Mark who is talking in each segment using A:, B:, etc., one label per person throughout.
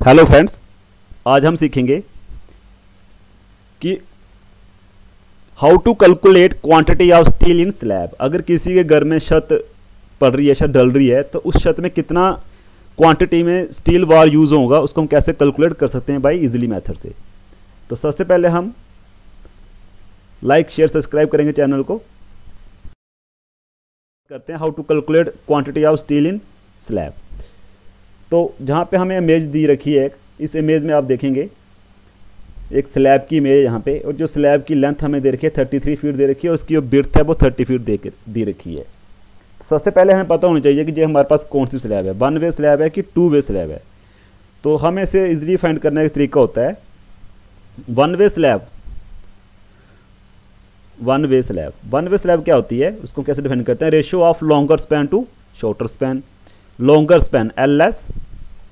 A: Hello friends, आज हम सीखेंगे कि how to calculate quantity of steel in slab. अगर किसी के घर में छत पड़ रही है, छत ढल रही है, तो उस छत में कितना क्वांटिटी में स्टील बार यूज़ होगा उसको हम कैसे कैलकुलेट कर सकते हैं बाई इजीली मेथड से। तो सबसे पहले हम लाइक शेयर सब्सक्राइब करेंगे चैनल को। करते हैं how to calculate quantity of steel in slab. तो जहाँ पे हमें इमेज दी रखी है, इस इमेज में आप देखेंगे एक स्लैब की इमेज यहाँ पे, और जो स्लैब की लेंथ हमें दे रखी है 33 फीट दे रखी है, उसकी जो बिर्थ है वो 30 फीट दी रखी है। सबसे पहले हमें पता होना चाहिए कि ये हमारे पास कौन सी स्लैब है, 1 वे स्लैब है कि 2 वे स्लैब है। तो हमें इसे इजीली फाइंड करने का तरीका होता है 1 वे स्लैब। 1 वे स्लैब क्या होती है, उसको कैसे डिफाइन करते हैं, ratio of longer span to shorter span. Longer span LS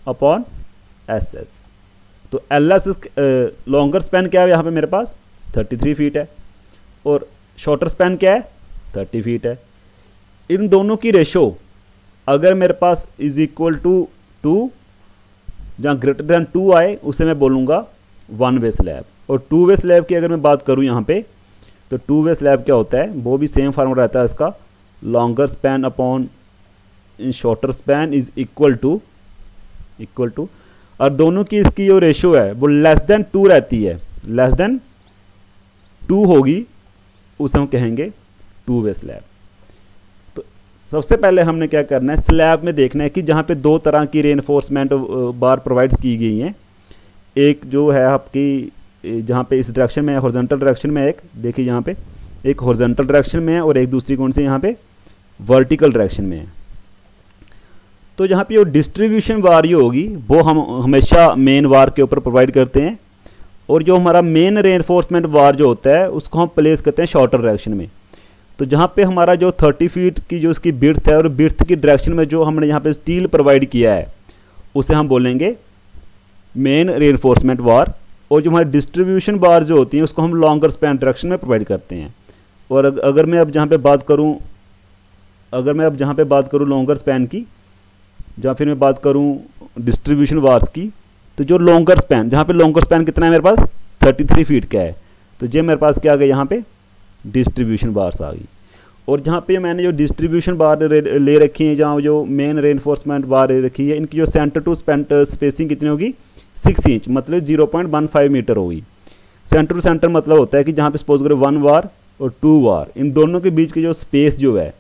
A: upon SS। तो LS लॉन्गर स्पैन क्या है यहाँ पे मेरे पास 33 फीट है, और शॉर्टर स्पैन क्या है 30 फीट है। इन दोनों की रेशो अगर मेरे पास इज इक्वल टू 2 जहाँ ग्रेटर दैन 2 आए उसे मैं बोलूँगा 1 वे स्लैब। और 2 वे स्लैब की अगर मैं बात करूँ यहाँ पे, तो 2 वे स्लैब क्या होता है, वो भी सेम फार्मूला रहता है इसका, longer span upon in shorter span is equal to और दोनों की इसकी जो रेशियो है वो लेस देन 2 रहती है, लेस देन 2 होगी, उसे हम कहेंगे 2 वे स्लैब। तो सबसे पहले हमने क्या करना है, स्लैब में देखना है कि जहाँ पे 2 तरह की रेनफोर्समेंट बार प्रोवाइड की गई हैं। एक जो है आपकी जहाँ पे इस डायरेक्शन में है, हॉरिजॉन्टल डायरेक्शन में, एक देखिए यहाँ पे एक हॉरिजॉन्टल डायरेक्शन में है और एक दूसरी कौन सी यहाँ पे वर्टिकल डायरेक्शन में है। तो जहाँ पे जो डिस्ट्रीब्यूशन वार ये होगी वो हम हमेशा मेन वार के ऊपर प्रोवाइड करते हैं, और जो हमारा मेन रेनफोर्समेंट वार जो होता है उसको हम प्लेस करते हैं शॉर्टर डायरेक्शन में। तो जहाँ पे हमारा जो 30 फीट की जो इसकी बिर्थ है और बिर्थ की डायरेक्शन में जो हमने यहाँ पे स्टील प्रोवाइड किया है उसे हम बोलेंगे मेन रेनफोर्समेंट वार, और जो हमारी डिस्ट्रीब्यूशन बार जो होती हैं उसको हम लॉन्गर स्पैन डायरेक्शन में प्रोवाइड करते हैं। और अगर मैं अब जहाँ पे बात करूँ लॉन्गर स्पैन की, जहाँ फिर मैं बात करूँ डिस्ट्रीब्यूशन वार्स की, तो जो लॉन्गर स्पैन, जहाँ पे लॉन्गर स्पैन कितना है मेरे पास 33 फीट का है, तो ये मेरे पास क्या आ गया यहाँ पे डिस्ट्रीब्यूशन बार्स आ गई। और जहाँ पे मैंने जो डिस्ट्रीब्यूशन बार ले रखी है, जहाँ जो मेन रेनफोर्समेंट बार ले रखी है, इनकी जो सेंटर टू स्पेसिंग कितनी होगी 6 इंच, मतलब 0.15 मीटर होगी। सेंटर टू सेंटर मतलब होता है कि जहाँ पे सपोज करो 1 वार और 2 वार, इन दोनों के बीच की जो स्पेस जो है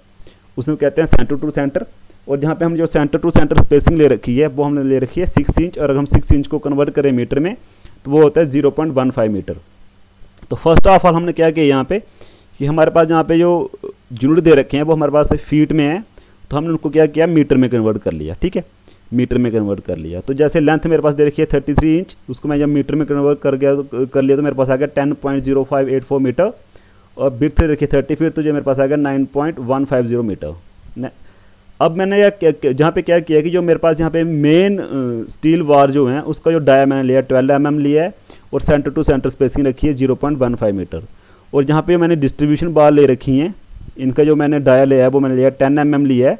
A: उसमें कहते हैं सेंटर टू सेंटर। और जहाँ पे हम जो सेंटर टू सेंटर स्पेसिंग ले रखी है वो हमने ले रखी है 6 इंच, और अगर हम 6 इंच को कन्वर्ट करें मीटर में तो वो होता है 0.15 मीटर। तो फर्स्ट ऑफ ऑल हमने क्या किया यहाँ पे कि हमारे पास जहाँ पे जो यूनिट दे रखे हैं वो हमारे पास फीट में है, तो हमने उनको क्या किया मीटर में कन्वर्ट कर लिया। ठीक है, मीटर में कन्वर्ट कर लिया। तो जैसे लेंथ मेरे पास दे रखी है 33 इंच, उसको मैं जब मीटर में कन्वर्ट कर लिया तो मेरे पास आ गया 10.0584 मीटर, और बिर्थ दे रखी है 30 फीट, तो जो मेरे पास आ गया 9.150 मीटर। अब मैंने जहाँ पे क्या किया कि जो मेरे पास यहाँ पे मेन स्टील वार जो है उसका जो डाया मैंने लिया 12 mm लिया है, और सेंटर टू सेंटर स्पेसिंग रखी है 0.15 मीटर। और जहाँ पे मैंने डिस्ट्रीब्यूशन बार ले रखी हैं, इनका जो मैंने डाया लिया है वो मैंने लिया 10 mm लिया है,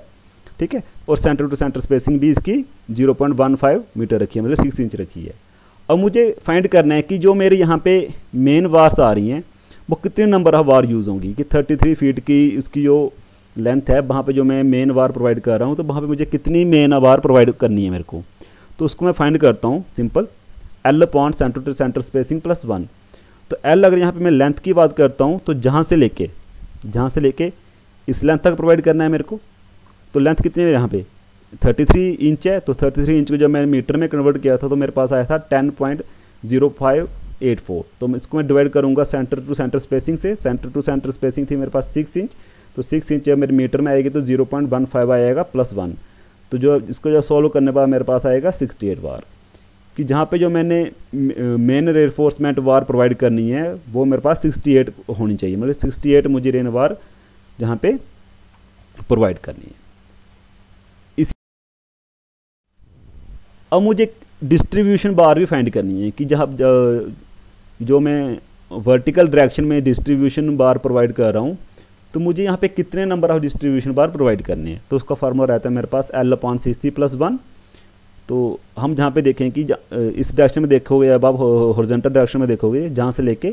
A: ठीक है, और सेंटर टू सेंटर स्पेसिंग भी इसकी 0.15 मीटर रखी है, मतलब 6 इंच रखी है। अब मुझे फाइंड करना है कि जो मेरे यहाँ पे मेन वार्स आ रही हैं वो कितने नंबर ऑफ वार यूज़ होंगी, कि 33 फीट की उसकी जो लेंथ है, वहाँ पे जो मैं मेन वार प्रोवाइड कर रहा हूँ, तो वहाँ पे मुझे कितनी मेन वार प्रोवाइड करनी है मेरे को। तो उसको मैं फाइंड करता हूँ simple, L upon centre to centre spacing plus 1। तो L अगर यहाँ पे मैं लेंथ की बात करता हूँ तो जहाँ से लेके इस लेंथ तक प्रोवाइड करना है मेरे को। तो लेंथ कितनी है यहाँ पे 33 इंच है, तो 33 इंच को जब मैंने मीटर में कन्वर्ट किया था तो मेरे पास आया था 10.0584। तो इसको मैं डिवाइड करूँगा सेंटर टू सेंटर स्पेसिंग से। सेंटर टू सेंटर स्पेसिंग थी मेरे पास 6 इंच, तो 6 इंच जब मेरे मीटर में आएगी तो 0.15 आएगा प्लस 1। तो जो इसको जब सॉल्व करने बाद मेरे पास आएगा 68 वार, कि जहाँ पे जो मैंने मेन रेनफोर्समेंट वार प्रोवाइड करनी है वो मेरे पास 68 होनी चाहिए, मतलब 68 मुझे रेन वार जहाँ पे प्रोवाइड करनी है। अब मुझे डिस्ट्रीब्यूशन बार भी फाइंड करनी है कि जहाँ जो मैं वर्टिकल डायरेक्शन में डिस्ट्रीब्यूशन बार प्रोवाइड कर रहा हूँ, तो मुझे यहाँ पे कितने number of distribution bar provide करने हैं। तो उसका फार्मूला रहता है मेरे पास L अपॉन CC प्लस 1, तो हम जहाँ पे देखें कि इस डायरेक्शन में देखोगे, अब आप हॉरिजॉन्टल डायरेक्शन में देखोगे जहाँ से लेके,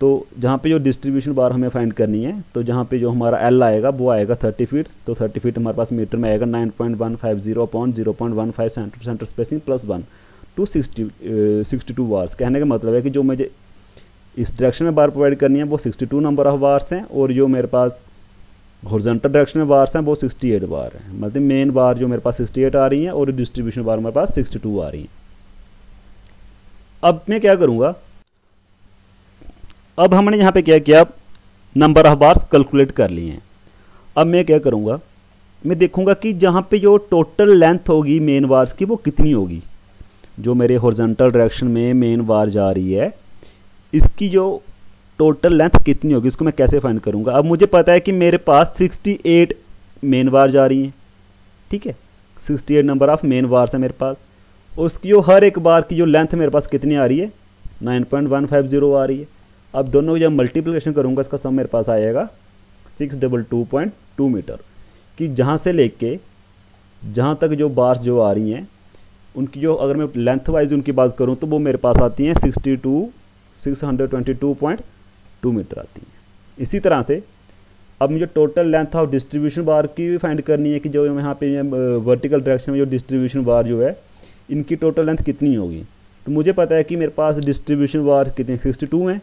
A: तो जहाँ पे जो डिस्ट्रीब्यूशन बार हमें फाइंड करनी है, तो जहाँ पे जो हमारा एल आएगा वो आएगा 30 फीट। तो 30 फीट हमारे पास मीटर में आएगा 9.150 upon 0.15 centre spacing plus 1 to 62 bars. कहने का मतलब है कि जो मुझे इस डायरेक्शन में बार प्रोवाइड करनी है वो 62 नंबर ऑफ बार्स हैं, और जो मेरे पास हॉरिजॉन्टल डायरेक्शन में बार्स हैं वो 68 बार हैं। मतलब मेन बार जो मेरे पास 68 आ रही हैं और डिस्ट्रीब्यूशन बार मेरे पास 62 आ रही हैं। अब मैं क्या करूँगा, अब हमने यहाँ पे क्या किया, नंबर ऑफ बार्स कैलकुलेट कर लिए हैं। अब मैं क्या करूँगा, मैं देखूँगा कि जहाँ पे जो टोटल लेंथ होगी मेन बार्स की वो कितनी होगी। जो मेरे हॉरिजॉन्टल डायरेक्शन में मेन बार जा रही है इसकी जो टोटल लेंथ कितनी होगी, इसको मैं कैसे फाइंड करूँगा। अब मुझे पता है कि मेरे पास 68 मेन बार जा रही हैं, ठीक है, 68 नंबर ऑफ मेन बार्स है मेरे पास। उसकी जो हर एक बार की जो लेंथ मेरे पास कितनी आ रही है, 9.150 आ रही है। अब दोनों की जब मल्टीप्लिकेशन करूँगा इसका सम मेरे पास आएगा 622.2 मीटर। कि जहाँ से लेके जहाँ तक जो बार्स जो आ रही हैं उनकी जो, अगर मैं लेंथ वाइज उनकी बात करूँ तो वो मेरे पास आती हैं 622.2 मीटर आती हैं। इसी तरह से अब मुझे टोटल लेंथ ऑफ डिस्ट्रीब्यूशन बार की भी फाइंड करनी है कि जो यहाँ पे वर्टिकल डायरेक्शन में जो डिस्ट्रीब्यूशन बार जो है इनकी टोटल लेंथ कितनी होगी। तो मुझे पता है कि मेरे पास डिस्ट्रीब्यूशन बार कितने 62 हैं,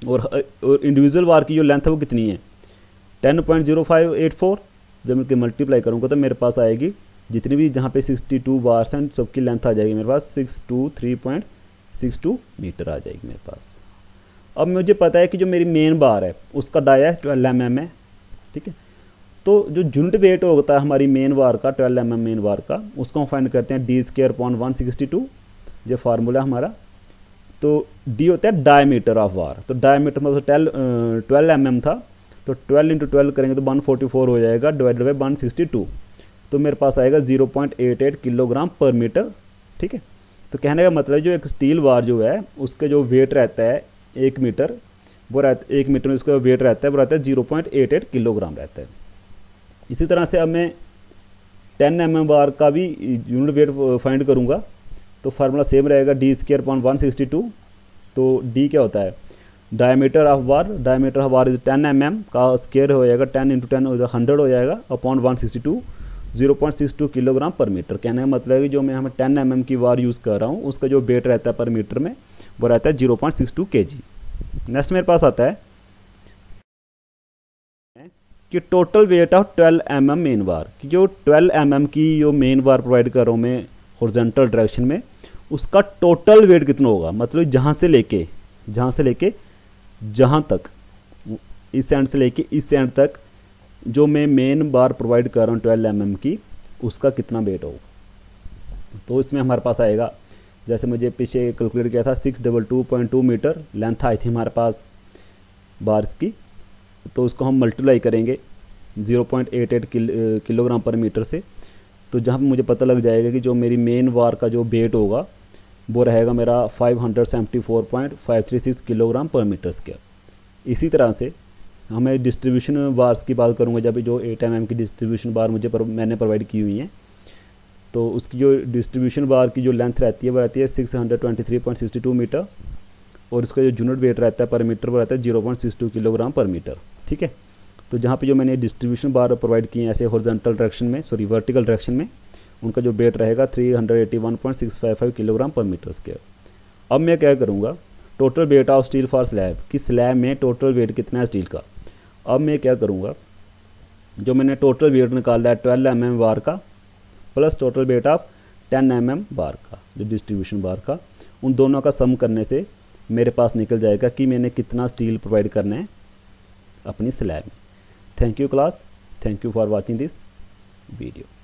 A: और इंडिविजुअल बार की जो लेंथ है वो कितनी है 10.0584। जब मैं मल्टीप्लाई करूँगा तो मेरे पास आएगी जितनी भी जहाँ पे 62 बार्स हैं सबकी लेंथ आ जाएगी मेरे पास 623.62 मीटर आ जाएगी मेरे पास। अब मुझे पता है कि जो मेरी मेन बार है उसका डाया 12 mm है, ठीक है। तो जो यूनिट वेट होता है हमारी मेन बार का 12 mm मेन बार का, उसको हम फाइंड करते हैं d²/162, जो फार्मूला हमारा। तो डी होता है डायमीटर ऑफ बार। तो डायमीटर मतलब 12 mm था, तो 12 × 12 करेंगे तो 144 हो जाएगा डिवाइडेड बाई 162, तो मेरे पास आएगा 0.88 किलोग्राम पर मीटर, ठीक है। तो कहने का मतलब जो एक स्टील बार जो है उसका जो वेट रहता है 1 मीटर, वो रहता है 1 मीटर में उसका वेट रहता है वो रहता है 0.88 किलोग्राम रहता है। इसी तरह से अब मैं 10 mm बार का भी यूनिट वेट फाइंड करूँगा, तो फार्मूला सेम रहेगा d²/162। तो d क्या होता है diameter of bar, diameter of bar is 10 mm का स्क्वायर हो जाएगा 10 × 10 100 हो जाएगा अपॉन 162, 0.62 किलोग्राम पर मीटर। कहने का मतलब है कि जो मैं हमें 10 mm की बार यूज़ कर रहा हूँ उसका जो वेट रहता है पर मीटर में वो रहता है 0.62 kg। नेक्स्ट मेरे पास आता है कि total weight of 12 mm main बार, कि जो 12 mm की जो मेन बार प्रोवाइड कर रहा हूँ मैं हॉरिजॉन्टल डायरेक्शन में, उसका टोटल वेट कितना होगा। मतलब जहाँ से लेके जहाँ तक, इस एंड से लेके इस एंड तक जो मैं मेन बार प्रोवाइड कर रहा हूँ 12 mm की, उसका कितना वेट होगा। तो इसमें हमारे पास आएगा, जैसे मुझे पीछे कैलकुलेट किया था 622.2 मीटर लेंथ आई थी हमारे पास बार्स की, तो उसको हम मल्टीप्लाई करेंगे 0.88 किलोग्राम पर मीटर से। तो जहाँ मुझे पता लग जाएगा कि जो मेरी मेन बार का जो वेट होगा वो रहेगा मेरा 574.536 किलोग्राम पर मीटर स्क्वायर। इसी तरह से हमें डिस्ट्रीब्यूशन बार्स की बात करूँगा, जब जो 8 mm की डिस्ट्रीब्यूशन बार मैंने प्रोवाइड की हुई हैं, तो उसकी जो डिस्ट्रीब्यूशन बार की जो लेंथ रहती है वो रहती है 623.62 मीटर, और उसका जो यूनिट वेट रहता है पर मीटर वो रहता है 0.62 किलोग्राम पर मीटर, ठीक है। तो जहाँ पे जो मैंने डिस्ट्रीब्यूशन बार प्रोवाइड किए हैं ऐसे हॉरिजॉन्टल डायरेक्शन में, सॉरी वर्टिकल डायरेक्शन में, उनका जो वेट रहेगा 381.655 किलोग्राम पर मीटर स्क्वायर। अब मैं क्या करूँगा, total weight of steel for slab, कि स्लैब में टोटल वेट कितना है स्टील का। अब मैं क्या करूँगा, जो मैंने टोटल वेट निकाला है 12 mm बार का plus total weight of 10 mm बार का, जो डिस्ट्रीब्यूशन बार का, उन दोनों का सम करने से मेरे पास निकल जाएगा कि मैंने कितना स्टील प्रोवाइड करना है अपनी स्लैब में। Thank you class, thank you for watching this video.